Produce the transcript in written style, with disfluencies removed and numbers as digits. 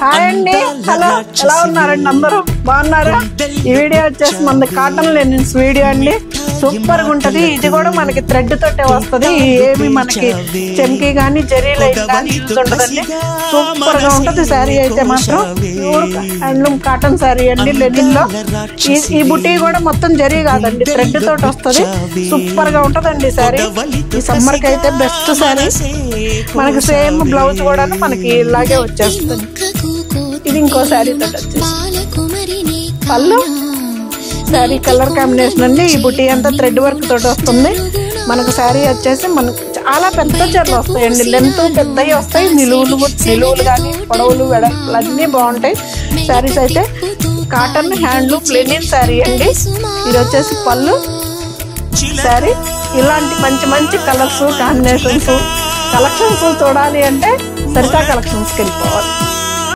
Hi అండి, hello, ఎలా ఉన్నారండి? అందరూ బాగున్నారా? ఈ వీడియో వచ్చేసి మన కాటన్ లెనిన్స్ వీడియో అండి. సూపర్ గా ఉంటది. ఇది కూడా మనకి థ్రెడ్ తోటే వస్తుంది. ఏమి మనకి చెంకి గానీ జరీ లైన్ గానీ ఉండదండి. సూపర్ గా ఉంటది. శారీ అయితే మాత్రం ప్యూర్ హ్యాండ్లూమ్ కాటన్ శారీ అండి. లెనిన్ లో ఈ బుటీ కూడా మొత్తం జరీ కాదండి, థ్రెడ్ తోటి వస్తుంది. సూపర్ గా ఉంటదండి శారీ. ఈ సమ్మర్ కి అయితే బెస్ట్ శారీ. మనకి సేమ్ బ్లౌజ్ కూడా మనకి ఇలాగే వచ్చేస్తుంది. ఇది ఇంకో శారీ తోటి వచ్చేసి పళ్ళు శారీ కలర్ కాంబినేషన్ అండి. ఈ బుటీ అంతా థ్రెడ్ వర్క్ తోటి వస్తుంది. మనకు శారీ వచ్చేసి మనకు చాలా పెద్ద చీరలు వస్తాయండి. లెంత్ పెద్దవి వస్తాయి. నిలువులు కానీ పొడవులు వెడల్పులు అన్నీ బాగుంటాయి. శారీస్ అయితే కాటన్ హ్యాండ్లూమ్ లెనిన్ శారీ అండి. ఇది వచ్చేసి పళ్ళు శారీ. ఇలాంటి మంచి మంచి కలర్స్ కాంబినేషన్స్ కలెక్షన్స్ చూడాలి అంటే సరితా కలెక్షన్స్కి వెళ్ళిపోవాలి.